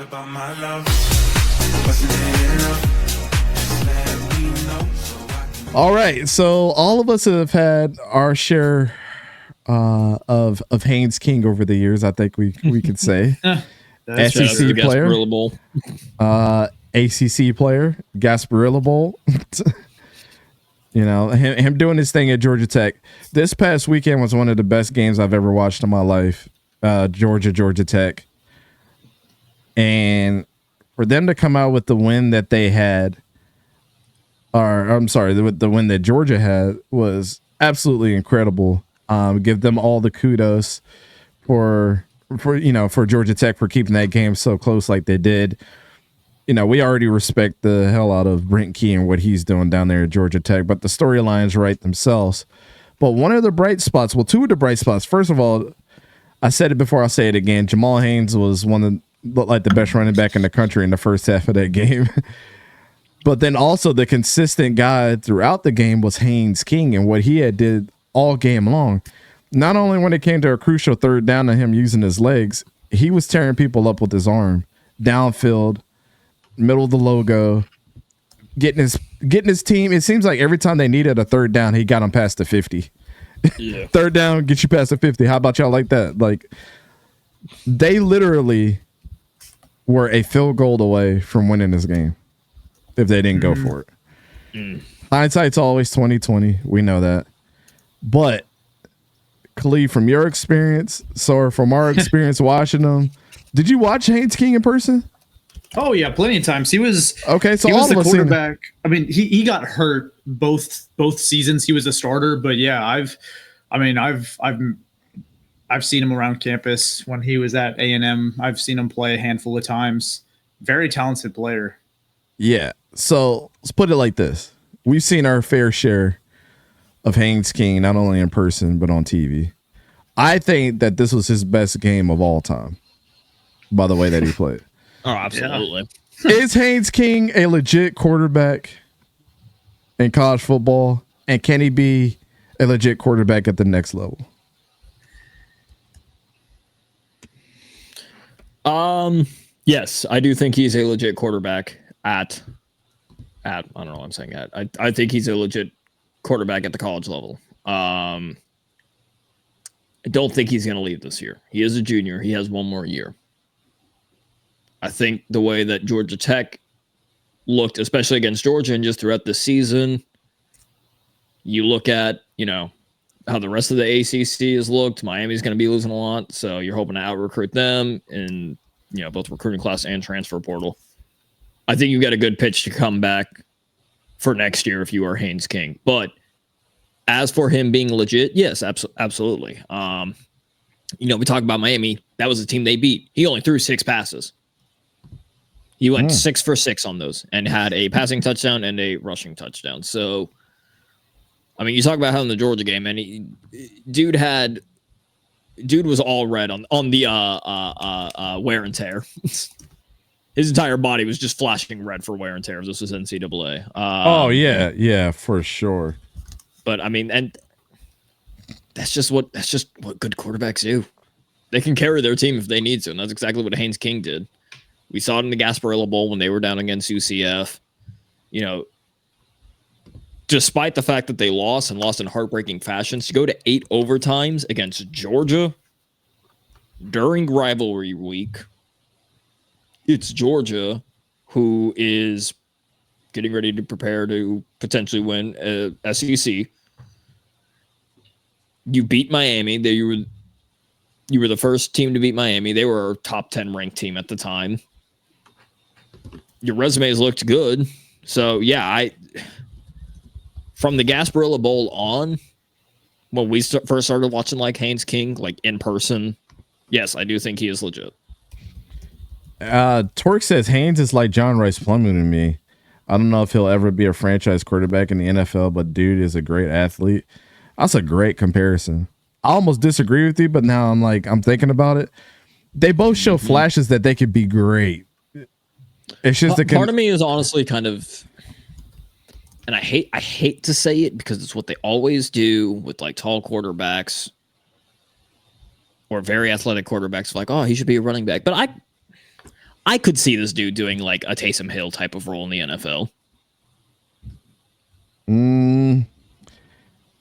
about my love? Wasn't it enough? Just let me know so I can. All right, so all of us have had our share of Haynes King over the years. I think we could say SEC player, ACC player, 𝗕𝘂𝘀𝗶𝗲𝗀𝗲𝗀. You know, him doing his thing at Georgia Tech. This past weekend was one of the best games I've ever watched in my life. Georgia Tech, and for them to come out with the win that they had, or I'm sorry, the win that Georgia had was absolutely incredible. Give them all the kudos for Georgia Tech for keeping that game so close like they did. You know, we already respect the hell out of Brent Key and what he's doing down there at Georgia Tech, but the storylines write themselves. But one of the bright spots, well, two of the bright spots. First of all, I said it before, I'll say it again. Jamal Haynes was looked like the best running back in the country in the first half of that game. But then also the consistent guy throughout the game was Haynes King and what he had did all game long. Not only when it came to a crucial third down and him using his legs, he was tearing people up with his arm, downfield, middle of the logo, getting his team. It seems like every time they needed a third down, he got them past the 50. Yeah. Third down, get you past the 50. How about y'all like that? Like, they literally were a field goal away from winning this game if they didn't go for it. Hindsight's always 20/20. We know that. But Khalid, from your experience, from our experience watching them, did you watch Haynes King in person? Oh yeah, plenty of times. He was So he all was of the us quarterback. I mean, he got hurt both seasons. He was a starter, but yeah, I've seen him around campus when he was at A&M. I've seen him play a handful of times. Very talented player. Yeah. So let's put it like this: we've seen our fair share of Haynes King, not only in person but on TV. I think that this was his best game of all time. By the way that he played. Oh, absolutely. Yeah. Is Haynes King a legit quarterback in college football? And can he be a legit quarterback at the next level? Yes, I do think he's a legit quarterback at I don't know what I'm saying at. I think he's a legit quarterback at the college level. I don't think he's going to leave this year. He is a junior. He has one more year. I think the way that Georgia Tech looked, especially against Georgia and just throughout the season, you look at, how the rest of the ACC has looked. Miami's going to be losing a lot, so you're hoping to out-recruit them in, both recruiting class and transfer portal. I think you've got a good pitch to come back for next year if you are Haynes King. But as for him being legit, yes, absolutely. We talk about Miami. That was the team they beat. He only threw 6 passes. He went 6 for 6 on those and had a passing touchdown and a rushing touchdown. So, I mean, you talk about how in the Georgia game, and dude was all red on the wear and tear. His entire body was just flashing red for wear and tear. This was NCAA. Yeah, for sure. But I mean, and that's just what good quarterbacks do. They can carry their team if they need to, and that's exactly what Haynes King did. We saw it in the 𝗕𝘂𝘀𝗀𝗀𝗀 Bowl when they were down against UCF. Despite the fact that they lost in heartbreaking fashions, to go to 8 overtimes against Georgia during rivalry week, it's Georgia who is getting ready to prepare to potentially win SEC. You beat Miami. You were the first team to beat Miami. They were a top 10 ranked team at the time. Your resumes looked good. So, yeah, from the 𝗕𝘂𝘀𝗀𝗀𝗀 Bowl on, when we first started watching Haynes King, in person, yes, I do think he is legit. Torque says Haynes is like John Rice Plumlee to me. I don't know if he'll ever be a franchise quarterback in the NFL, but dude is a great athlete. That's a great comparison. I almost disagree with you, but now I'm thinking about it. They both show flashes that they could be great. It's just part of me is honestly kind of, and I hate to say it because it's what they always do with tall quarterbacks or very athletic quarterbacks. Oh, he should be a running back. But I could see this dude doing like a Taysom Hill type of role in the NFL.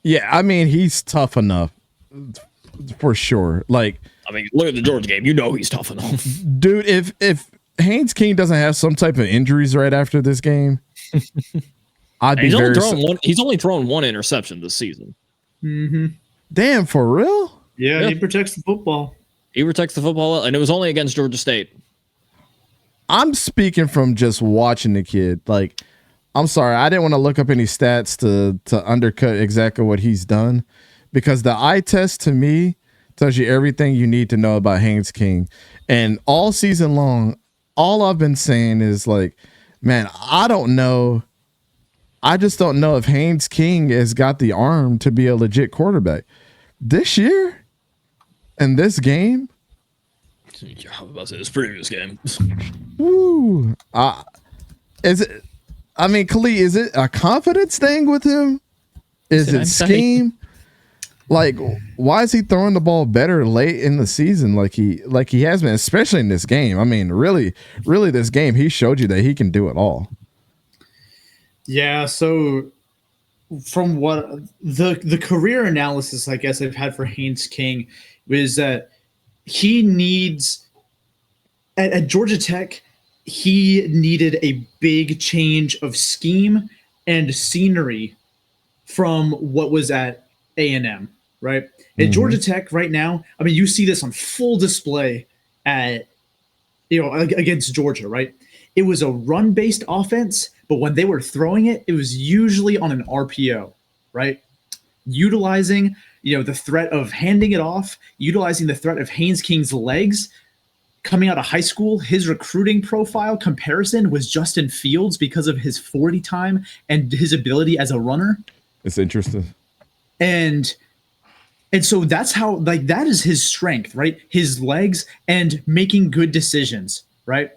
Yeah, I mean, he's tough enough for sure. Like, I mean, look at the Georgia game. You know he's tough enough. dude, if Haynes King doesn't have some type of injuries right after this game, I'd be he's only thrown one interception this season. Mm-hmm. Damn, for real? Yeah, he protects the football. He protects the football, and it was only against Georgia State. I'm speaking from just watching the kid. Like, I'm sorry, I didn't want to look up any stats to undercut exactly what he's done, because the eye test to me tells you everything you need to know about Haynes King. And all season long, all I've been saying is like, man, I don't know. I just don't know if Haynes King has got the arm to be a legit quarterback this year and this game. Yeah, I was about to say this previous game. Woo. Is it? I mean, Khalid, is it a confidence thing with him? Is it scheme? Like, why is he throwing the ball better late in the season like he has been, especially in this game? I mean, really, this game, he showed you that he can do it all. Yeah, so from what the career analysis I guess I've had for Haynes King is that he needs at Georgia Tech, he needed a big change of scheme and scenery from what was at A&M, right? At Georgia Tech right now, I mean, you see this on full display at, against Georgia, right? It was a run-based offense, but when they were throwing it, it was usually on an RPO, right? Utilizing, the threat of handing it off, utilizing the threat of Haynes King's legs. Coming out of high school, his recruiting profile comparison was Justin Fields because of his 40 time and his ability as a runner. It's interesting. And so that's how, like, that is his strength, right? His legs and making good decisions, right?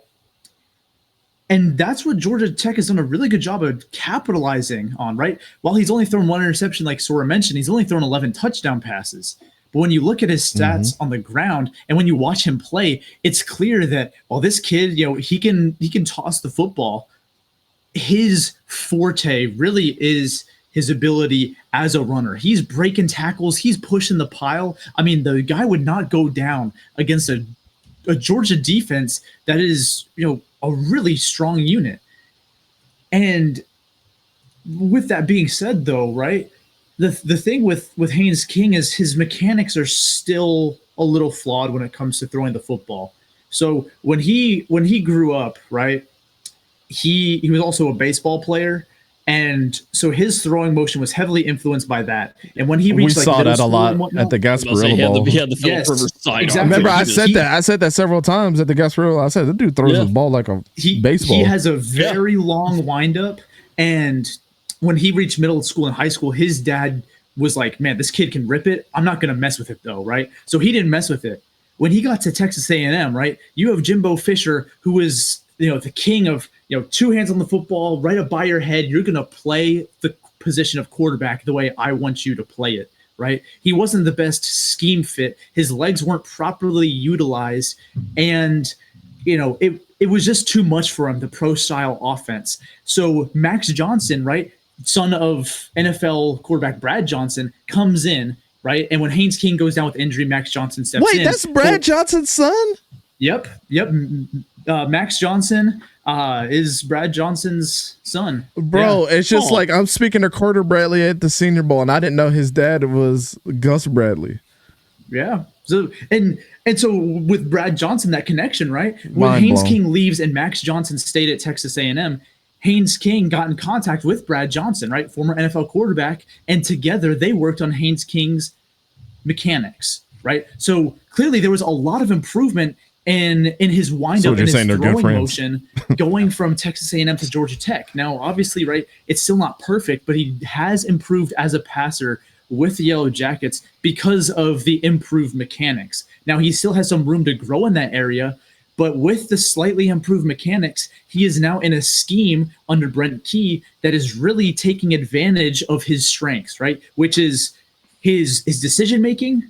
And that's what Georgia Tech has done a really good job of capitalizing on, right? While he's only thrown one interception, like Sora mentioned, he's only thrown 11 touchdown passes. But when you look at his stats on the ground and when you watch him play, it's clear that while this kid, he can toss the football, his forte really is his ability as a runner. He's breaking tackles, he's pushing the pile. I mean, the guy would not go down against a Georgia defense that is, a really strong unit. And with that being said, though, right, the thing with Haynes King is his mechanics are still a little flawed when it comes to throwing the football. So when he grew up, right, he was also a baseball player. And so his throwing motion was heavily influenced by that. And when he reached, we saw that a lot at the Gasparilla Bowl. He had the Philip Rivers side. Exactly. Remember, I said that several times at the Gasparilla. I said the dude throws his ball like a baseball. He has a very long windup, and when he reached middle school and high school, his dad was like, "Man, this kid can rip it. I'm not going to mess with it, though." Right? So he didn't mess with it. When he got to Texas A&M, right, you have Jimbo Fisher, who is the king of two hands on the football, right up by your head. You're going to play the position of quarterback the way I want you to play it, right? He wasn't the best scheme fit. His legs weren't properly utilized, and it was just too much for him, the pro style offense. So Max Johnson, right, son of NFL quarterback Brad Johnson, comes in, right? And when Haynes King goes down with injury, Max Johnson steps in. Wait, that's Brad Johnson's son? Yep. Max Johnson is Brad Johnson's son. Bro, it's just like I'm speaking to Carter Bradley at the Senior Bowl, and I didn't know his dad was Gus Bradley. Yeah. So and so with Brad Johnson, that connection, right? When Haynes King leaves and Max Johnson stayed at Texas A&M, Haynes King got in contact with Brad Johnson, right? Former NFL quarterback, and together they worked on Haynes King's mechanics, right? So clearly there was a lot of improvement in his windup and his throwing motion going from Texas A&M to Georgia Tech. Now, obviously, right, it's still not perfect, but he has improved as a passer with the Yellow Jackets because of the improved mechanics. Now, he still has some room to grow in that area, but with the slightly improved mechanics, he is now in a scheme under Brent Key that is really taking advantage of his strengths, right, which is his decision-making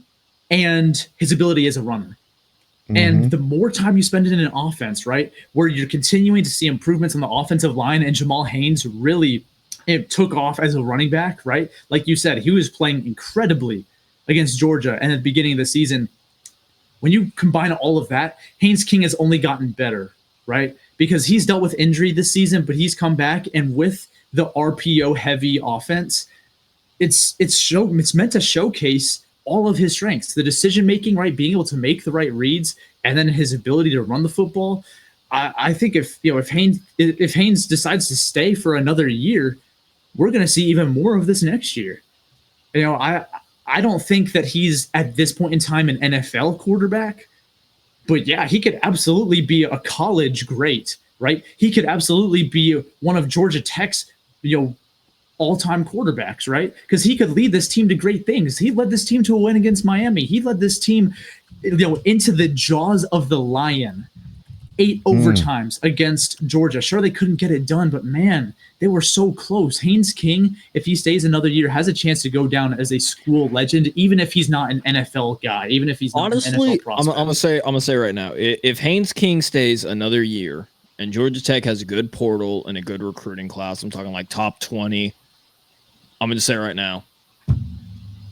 and his ability as a runner. And the more time you spend in an offense, right, where you're continuing to see improvements on the offensive line, and Jamal Haynes really took off as a running back, right? Like you said, he was playing incredibly against Georgia and at the beginning of the season. When you combine all of that, Haynes King has only gotten better, right? Because he's dealt with injury this season, but he's come back, and with the RPO heavy offense, it's meant to showcase all of his strengths, the decision making, right, being able to make the right reads, and then his ability to run the football. I think if Haynes decides to stay for another year, we're going to see even more of this next year. I don't think that he's at this point in time an NFL quarterback, but yeah, he could absolutely be a college great, right? He could absolutely be one of Georgia Tech's, all-time quarterbacks, right? Because he could lead this team to great things. He led this team to a win against Miami. He led this team, into the jaws of the lion. 8 overtimes against Georgia. Sure, they couldn't get it done, but man, they were so close. Haynes King, if he stays another year, has a chance to go down as a school legend, even if he's not an NFL guy, even if he's not an NFL prospect. I'm gonna say right now, if Haynes King stays another year and Georgia Tech has a good portal and a good recruiting class, I'm talking like top 20. I'm going to say right now,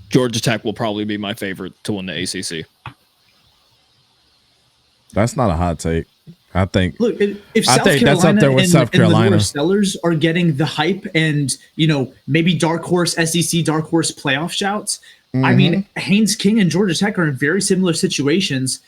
Georgia Tech will probably be my favorite to win the ACC. That's not a hot take. I think. Look, if South Carolina that's up there with South Carolina. And the sellers are getting the hype and maybe dark horse SEC dark horse playoff shouts. I mean, Haynes King and Georgia Tech are in very similar situations,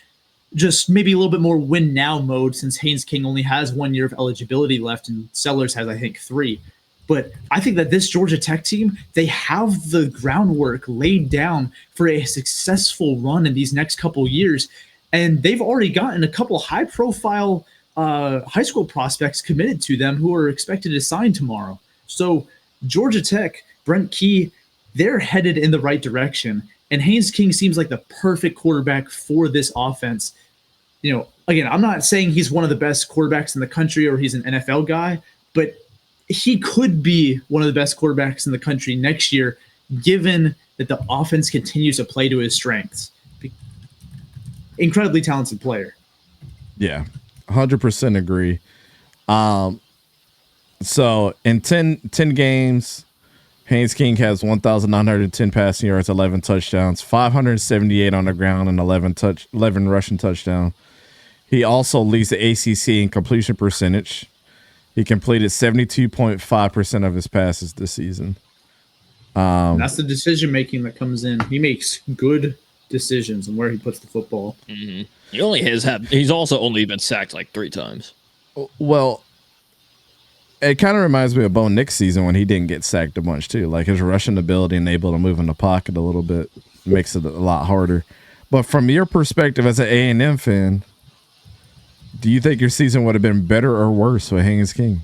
just maybe a little bit more win now mode, since Haynes King only has 1 year of eligibility left and Sellers has, I think, 3. But I think that this Georgia Tech team, they have the groundwork laid down for a successful run in these next couple years. And they've already gotten a couple high-profile high school prospects committed to them who are expected to sign tomorrow. So Georgia Tech, Brent Key, they're headed in the right direction. And Haynes King seems like the perfect quarterback for this offense. Again, I'm not saying he's one of the best quarterbacks in the country or he's an NFL guy, but he could be one of the best quarterbacks in the country next year, given that the offense continues to play to his strengths. Incredibly talented player. Yeah, 100% agree. So in 10 games, Haynes King has 1,910 passing yards, 11 touchdowns, 578 on the ground, and 11 rushing touchdowns. He also leads the ACC in completion percentage. He completed 72.5% of his passes this season. That's the decision making that comes in. He makes good decisions on where he puts the football. Mm-hmm. He's also only been sacked like 3 times. Well, it kind of reminds me of Bo Nix season when he didn't get sacked a bunch too. Like his rushing ability and able to move in the pocket a little bit makes it a lot harder. But from your perspective as an A&M fan, do you think your season would have been better or worse with Haynes King?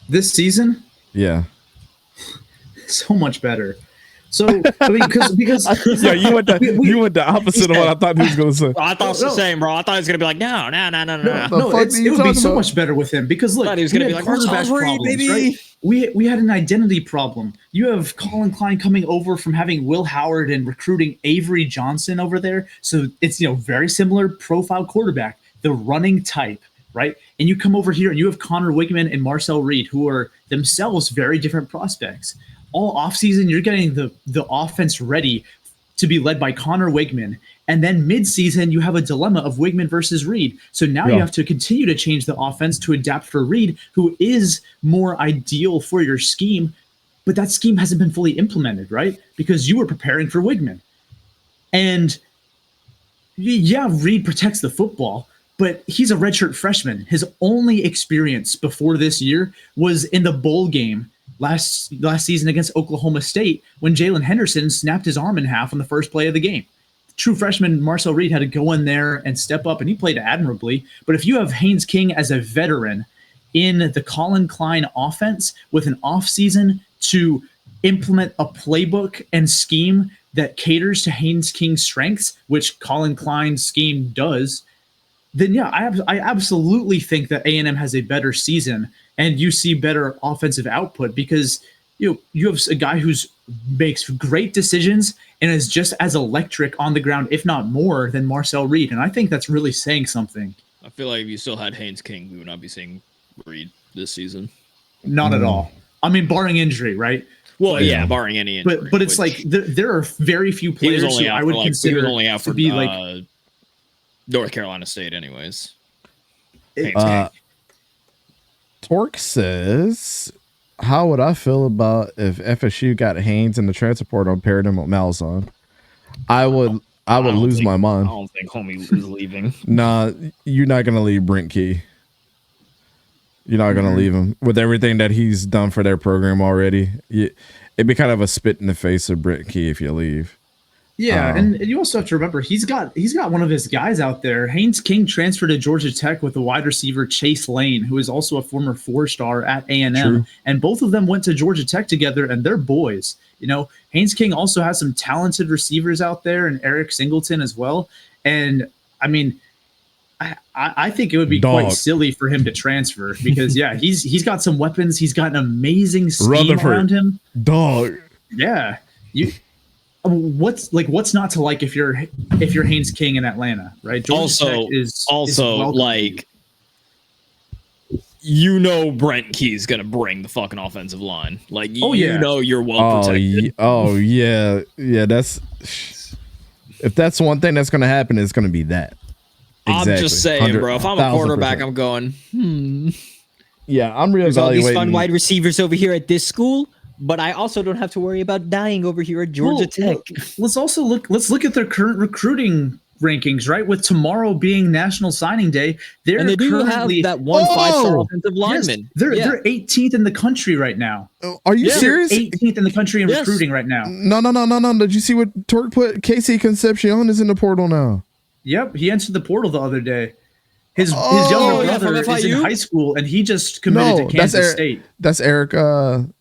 This season? Yeah. So much better. So, I mean, because yeah, you went the opposite of what I thought he was going to say. I thought it's the same, bro. I thought he was going to be like, no. It would be so much better with him because look, he was going to be like, quarterback problems, baby. Right? We had an identity problem. You have Colin Klein coming over from having Will Howard and recruiting Avery Johnson over there, so it's very similar profile quarterback, the running type, right? And you come over here and you have Connor Wigman and Marcel Reed, who are themselves very different prospects. All offseason, you're getting the offense ready to be led by Connor Wigman. And then midseason, you have a dilemma of Wigman versus Reed. So now you have to continue to change the offense to adapt for Reed, who is more ideal for your scheme. But that scheme hasn't been fully implemented, right? Because you were preparing for Wigman. And yeah, Reed protects the football, but he's a redshirt freshman. His only experience before this year was in the bowl game last season against Oklahoma State when Jalen Henderson snapped his arm in half on the first play of the game. True freshman Marcel Reed had to go in there and step up, and he played admirably. But if you have Haynes King as a veteran in the Colin Klein offense with an offseason to implement a playbook and scheme that caters to Haynes King's strengths, which Colin Klein's scheme does, then yeah, I absolutely think that A&M has a better season and you see better offensive output because you have a guy who makes great decisions and is just as electric on the ground, if not more, than Marcel Reed. And I think that's really saying something. I feel like if you still had Haynes King, we would not be seeing Reed this season. Not at all. I mean, barring injury, right? Well, yeah, barring any injury. But it's like there are very few players who I would consider to be like North Carolina State, anyways. Torque says, how would I feel about if FSU got Haynes in the transfer portal and paired him with Malzahn? I would lose my mind. I don't think homie is leaving. Nah, you're not gonna leave Brent Key. You're not gonna leave him with everything that he's done for their program already. It'd be kind of a spit in the face of Brent Key if you leave. Yeah, and you also have to remember he's got one of his guys out there. Haynes King transferred to Georgia Tech with the wide receiver Chase Lane, who is also a former 4-star at A&M, and both of them went to Georgia Tech together, and they're boys. You know, Haynes King also has some talented receivers out there, and Eric Singleton as well. And I mean, I think it would be quite silly for him to transfer because he's got some weapons. He's got an amazing scheme around him. Yeah, what's not to like if you're Haynes King in Atlanta, right? Georgia Tech is like, you know, Brent Key's gonna bring the fucking offensive line. Like, you know, you're well protected. Yeah. That's if that's one thing that's gonna happen, it's gonna be that. Exactly. I'm just saying, bro. If I'm a quarterback, I'm going. Yeah, I'm reevaluating. There's all these fun wide receivers over here at this school, but I also don't have to worry about dying over here at Georgia Tech. Let's look at their current recruiting rankings, right? With tomorrow being National Signing Day, they do have that 1 5-star offensive lineman. Yes, they're 18th in the country right now. Are you serious? 18th in the country in recruiting right now. No. Did you see what Torque put? Casey Concepcion is in the portal now. Yep, he entered the portal the other day. His younger brother is in high school, and he just committed to Kansas State. That's Eric.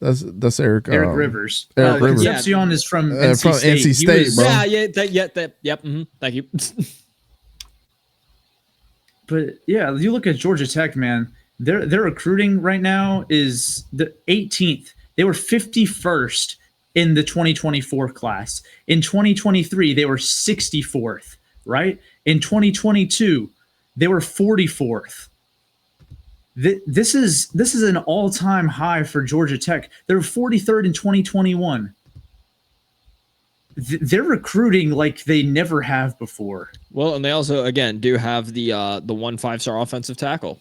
That's Eric. Eric Rivers. Eric Rivers. Concepcion is from NC State, bro. Yep. Thank you. But yeah, you look at Georgia Tech, man. Their recruiting right now is the 18th. They were 51st in the 2024 class. In 2023, they were 64th. Right? In 2022, they were 44th. This is an all-time high for Georgia Tech. They're 43rd in 2021. They're recruiting like they never have before. Well, and they also, again, do have the 1 5-star offensive tackle.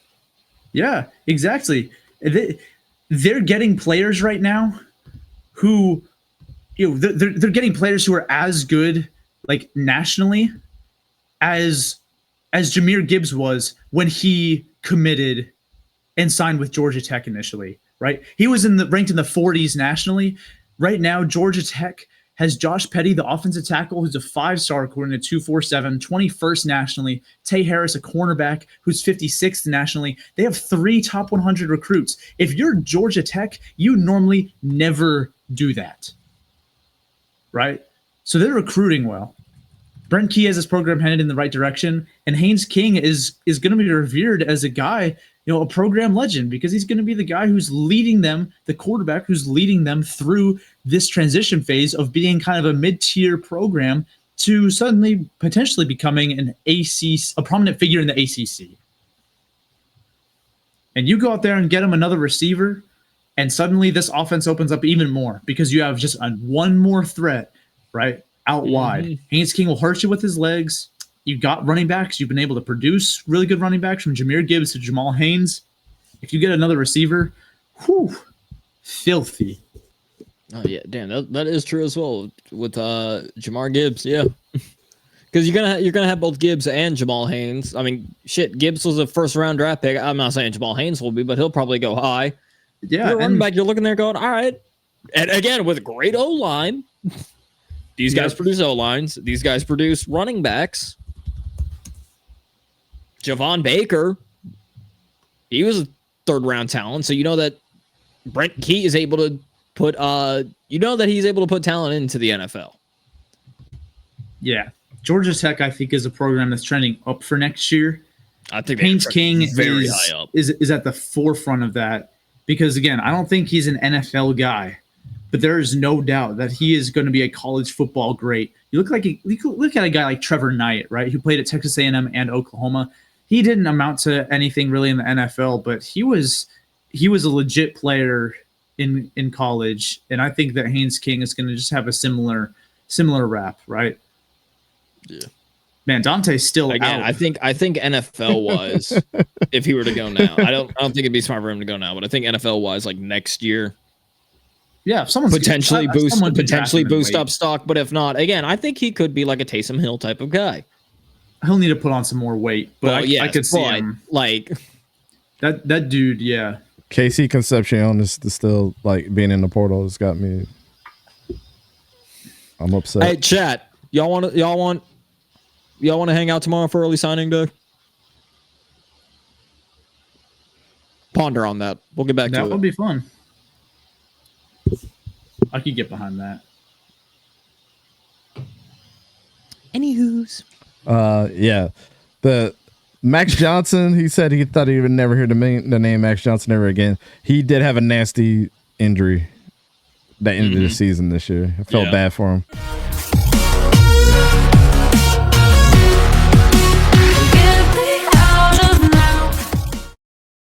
Yeah, exactly. They're getting players right now who, they're getting players who are as good, like, nationally as Jahmyr Gibbs was when he committed and signed with Georgia Tech initially, right? He was ranked in the 40s nationally. Right now, Georgia Tech has Josh Petty, the offensive tackle, who's a 5-star according to 247, 21st nationally. Tay Harris, a cornerback, who's 56th nationally. They have 3 top 100 recruits. If you're Georgia Tech, you normally never do that, right? So they're recruiting well. Brent Key has his program headed in the right direction, and Haynes King is going to be revered as a guy, a program legend, because he's going to be the guy who's leading them, the quarterback who's leading them through this transition phase of being kind of a mid-tier program to suddenly potentially becoming a prominent figure in the ACC. And you go out there and get him another receiver, and suddenly this offense opens up even more because you have just one more threat, right? Out wide. Haynes King will hurt you with his legs. You've got running backs. You've been able to produce really good running backs from Jahmyr Gibbs to Jamal Haynes. If you get another receiver, filthy. Oh yeah, damn, that is true as well with Jahmyr Gibbs, yeah. Because you're gonna have both Gibbs and Jamal Haynes. I mean, shit, Gibbs was a 1st-round draft pick. I'm not saying Jamal Haynes will be, but he'll probably go high. Yeah, you're running back. You're looking there going, all right, and again with a great O line. These guys produce O-lines. These guys produce running backs. Javon Baker, he was a 3rd-round talent, so you know that Brent Key is able to put he's able to put talent into the NFL. Yeah. Georgia Tech, I think, is a program that's trending up for next year. I think Haynes King very high up. Is at the forefront of that because, again, I don't think he's an NFL guy. but there is no doubt that he is going to be a college football great. You look at a guy like Trevor Knight, right, who played at Texas A&M and Oklahoma. He didn't amount to anything really in the NFL, but he was a legit player in college, and I think that Haynes King is going to just have a similar rap, right? Yeah. Man, Dante's still Again, out. I think NFL wise, if he were to go now, I don't think it'd be smart for him to go now, but I think NFL wise, like next year, yeah, if someone's potentially someone could draft him and boost wait. up stock. But if not, again, I think he could be like a Taysom Hill type of guy. He'll need to put on some more weight, but I could see him. Like That dude, yeah. Casey Concepcion is still like being in the portal has got me. I'm upset. Hey, chat, y'all want to hang out tomorrow for early signing day? Ponder on that. We'll get back to That it. would be fun. I could get behind that. Anywho's. Yeah, the Max Johnson. He said he thought he would never hear the name Max Johnson ever again. He did have a nasty injury that ended the season this year. I felt bad for him.